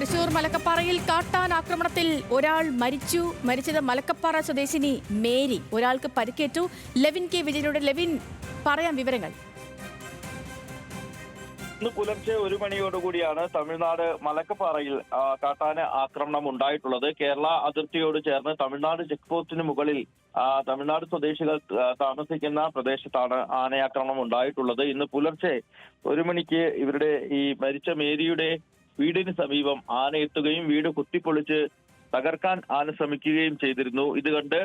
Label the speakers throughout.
Speaker 1: തൃശൂർ മലക്കപ്പാറയിൽ കാട്ടാൻ ആക്രമണത്തിൽ ഒരാൾ മരിച്ചത് മലക്കപ്പാറ സ്വദേശിനി മേരി. ഒരാൾക്ക് പരിക്കേറ്റു. Levin K വിജയനോട്. ലെവിൻ, പറയാം വിവരങ്ങൾ.
Speaker 2: ഇന്ന് പുലർച്ചെ 1 മണിയോടുകൂടിയാണ് തമിഴ്നാട് മലക്കപ്പാറയിൽ കാട്ടാന ആക്രമണം ഉണ്ടായിട്ടുള്ളത്. കേരള അതിർത്തിയോട് ചേർന്ന് തമിഴ്നാട് ചെക്ക് പോസ്റ്റിന് മുകളിൽ തമിഴ്നാട് സ്വദേശികൾ താമസിക്കുന്ന പ്രദേശത്താണ് ആനയാക്രമണം ഉണ്ടായിട്ടുള്ളത്. ഇന്ന് പുലർച്ചെ 1 മണിക്ക് ഇവരുടെ ഈ മരിച്ച മേരിയുടെ വീടിന് സമീപം ആന എത്തുകയും വീട് കുത്തിപ്പൊളിച്ച് തകർക്കാൻ ആന ശ്രമിക്കുകയും ചെയ്തിരുന്നു. ഇത് കണ്ട്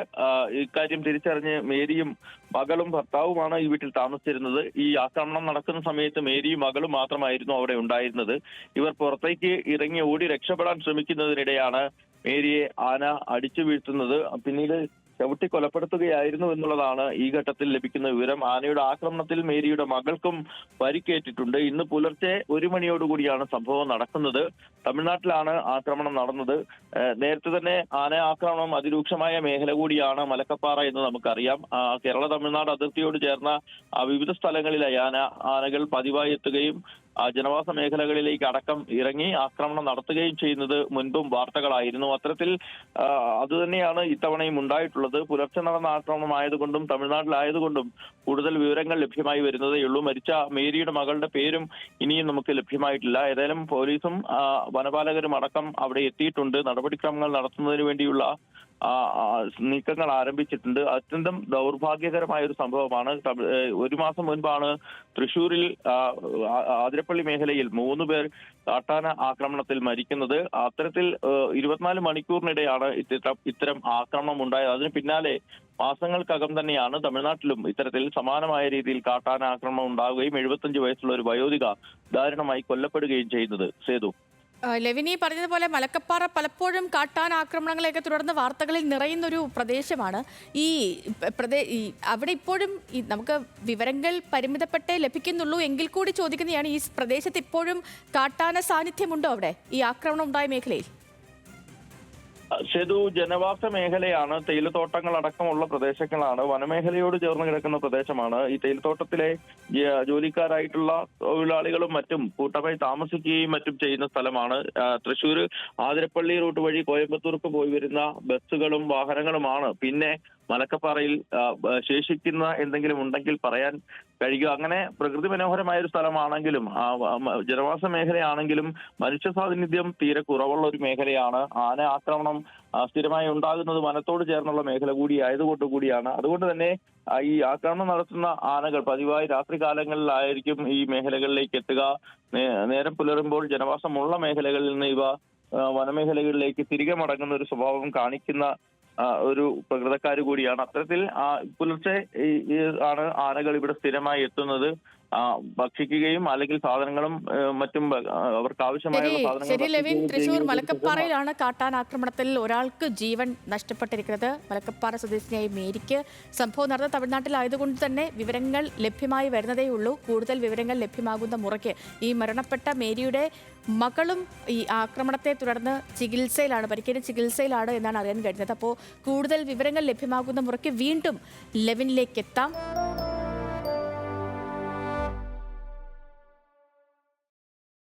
Speaker 2: ഇക്കാര്യം തിരിച്ചറിഞ്ഞ് മേരിയും മകളും ഭർത്താവുമാണ് ഈ വീട്ടിൽ താമസിച്ചിരുന്നത്. ഈ ആക്രമണം നടക്കുന്ന സമയത്ത് മേരിയും മകളും മാത്രമായിരുന്നു അവിടെ ഉണ്ടായിരുന്നത്. ഇവർ പുറത്തേക്ക് ഇറങ്ങി ഓടി രക്ഷപ്പെടാൻ ശ്രമിക്കുന്നതിനിടെയാണ് മേരിയെ ആന അടിച്ചു വീഴ്ത്തുന്നത്. പിന്നീട് ചവിട്ടി കൊലപ്പെടുത്തുകയായിരുന്നു എന്നുള്ളതാണ് ഈ ഘട്ടത്തിൽ ലഭിക്കുന്ന വിവരം. ആനയുടെ ആക്രമണത്തിൽ മേരിയുടെ മകൾക്കും പരിക്കേറ്റിട്ടുണ്ട്. ഇന്ന് പുലർച്ചെ 1 മണിയോടുകൂടിയാണ് സംഭവം നടക്കുന്നത്. തമിഴ്നാട്ടിലാണ് ആക്രമണം നടന്നത്. നേരത്തെ തന്നെ ആന ആക്രമണം അതിരൂക്ഷമായ മേഖല കൂടിയാണ് മലക്കപ്പാറ എന്ന് നമുക്കറിയാം. കേരള തമിഴ്നാട് അതിർത്തിയോട് ചേർന്ന വിവിധ സ്ഥലങ്ങളിലായി ആനകൾ പതിവായി എത്തുകയും ജനവാസ മേഖലകളിലേക്ക് അടക്കം ഇറങ്ങി ആക്രമണം നടത്തുകയും ചെയ്യുന്നത് മുൻപും വാർത്തകളായിരുന്നു. അത്തരത്തിൽ അതുതന്നെയാണ് ഇത്തവണയും ഉണ്ടായിട്ടുള്ളത്. പുലർച്ചെ നടന്ന ആക്രമണമായതുകൊണ്ടും തമിഴ്നാട്ടിലായതുകൊണ്ടും കൂടുതൽ വിവരങ്ങൾ ലഭ്യമായി വരുന്നതേയുള്ളൂ. മരിച്ച മേരിയുടെ മകളുടെ പേരും ഇനിയും നമുക്ക് ലഭ്യമായിട്ടില്ല. ഏതായാലും പോലീസും വനപാലകരും അടക്കം അവിടെ എത്തിയിട്ടുണ്ട്. നടപടിക്രമങ്ങൾ നടത്തുന്നതിന് വേണ്ടിയുള്ള നീക്കങ്ങൾ ആരംഭിച്ചിട്ടുണ്ട്. അത്യന്തം ദൗർഭാഗ്യകരമായ ഒരു സംഭവമാണ്. 1 മാസം മുൻപാണ് തൃശ്ശൂരിൽ ആതിരപ്പള്ളി മേഖലയിൽ 3 പേർ കാട്ടാന ആക്രമണത്തിൽ മരിക്കുന്നത്. അത്തരത്തിൽ 24 മണിക്കൂറിനിടെയാണ് ഇത്തരം ആക്രമണം ഉണ്ടായത്. അതിന് പിന്നാലെ മാസങ്ങൾക്കകം തന്നെയാണ് തമിഴ്നാട്ടിലും ഇത്തരത്തിൽ സമാനമായ രീതിയിൽ കാട്ടാന ആക്രമണം ഉണ്ടാവുകയും 75 വയസ്സുള്ള ഒരു വയോധിക ദാരുണമായി കൊല്ലപ്പെടുകയും ചെയ്യുന്നത്. സേതു,
Speaker 1: ലെവിനി പറഞ്ഞതുപോലെ മലക്കപ്പാറ പലപ്പോഴും കാട്ടാൻ ആക്രമണങ്ങളെയൊക്കെ തുടർന്ന് വാർത്തകളിൽ നിറയുന്നൊരു പ്രദേശമാണ്. അവിടെ ഇപ്പോഴും നമുക്ക് വിവരങ്ങൾ പരിമിതപ്പെട്ടേ ലഭിക്കുന്നുള്ളൂ എങ്കിൽ കൂടി ചോദിക്കുന്നതാണ്, ഈ പ്രദേശത്ത് ഇപ്പോഴും കാട്ടാന സാന്നിധ്യമുണ്ടോ അവിടെ, ഈ ആക്രമണം ഉണ്ടായ മേഖലയിൽ?
Speaker 2: സേതു, ജനവാസ മേഖലയാണ്. തേയിലത്തോട്ടങ്ങൾ അടക്കമുള്ള പ്രദേശങ്ങളാണ്. വനമേഖലയോട് ചേർന്ന് കിടക്കുന്ന പ്രദേശമാണ്. ഈ തേയിലത്തോട്ടത്തിലെ ജോലിക്കാരായിട്ടുള്ള തൊഴിലാളികളും മറ്റും കൂട്ടമായി താമസിക്കുകയും മറ്റും ചെയ്യുന്ന സ്ഥലമാണ്. തൃശ്ശൂർ ആതിരപ്പള്ളി റൂട്ട് വഴി കോയമ്പത്തൂർക്ക് പോയി വരുന്ന ബസ്സുകളും വാഹനങ്ങളുമാണ് പിന്നെ മലക്കപ്പാറയിൽ ശേഷിക്കുന്ന എന്തെങ്കിലും ഉണ്ടെങ്കിൽ പറയാൻ കഴിയുക. അങ്ങനെ പ്രകൃതി മനോഹരമായ ഒരു സ്ഥലമാണെങ്കിലും ജനവാസ മേഖലയാണെങ്കിലും മനുഷ്യ സാന്നിധ്യം തീരെ കുറവുള്ള ഒരു മേഖലയാണ്. ആന ആക്രമണം സ്ഥിരമായി ഉണ്ടാകുന്നത് വനത്തോട് ചേർന്നുള്ള മേഖല കൂടി ആയതുകൊണ്ട് കൂടിയാണ്. അതുകൊണ്ട് തന്നെ ഈ ആക്രമണം നടത്തുന്ന ആനകൾ പതിവായി രാത്രി കാലങ്ങളിലായിരിക്കും ഈ മേഖലകളിലേക്ക് എത്തുക. നേരം പുലരുമ്പോൾ ജനവാസമുള്ള മേഖലകളിൽ നിന്ന് ഇവ വനമേഖലകളിലേക്ക് തിരികെ മടങ്ങുന്ന ഒരു സ്വഭാവം കാണിക്കുന്ന ഒരു പ്രകൃതക്കാര് കൂടിയാണ്. അത്തരത്തിൽ പുലർച്ചെ ആണ് ആനകൾ ഇവിടെ സ്ഥിരമായി എത്തുന്നത്. ഭക്ഷിക്കുകയും അല്ലെങ്കിൽ സാധനങ്ങളും മറ്റും അവർക്ക് ആവശ്യമായ
Speaker 1: സാധനങ്ങൾ. തൃശൂർ മലക്കപ്പാറയിലാണ് കാട്ടാൻ ആക്രമണത്തിൽ ഒരാൾക്ക് ജീവൻ നഷ്ടപ്പെട്ടിരിക്കുന്നത്. മലക്കപ്പാറ സ്വദേശിനിയായ മേരിക്ക്. സംഭവം നടന്ന തമിഴ്നാട്ടിലായതുകൊണ്ട് തന്നെ വിവരങ്ങൾ ലഭ്യമായി വരുന്നതേ ഉള്ളൂ. കൂടുതൽ വിവരങ്ങൾ ലഭ്യമാകുന്ന മുറയ്ക്ക് ഈ മരണപ്പെട്ട മേരിയുടെ മകളും ഈ ആക്രമണത്തെ തുടർന്ന് പരിക്കേറ്റ ചികിത്സയിലാണ് എന്നാണ് അറിയാൻ കഴിഞ്ഞത്. അപ്പോൾ കൂടുതൽ വിവരങ്ങൾ ലഭ്യമാകുന്ന മുറയ്ക്ക് വീണ്ടും ലെവിനിലേക്ക് എത്താം.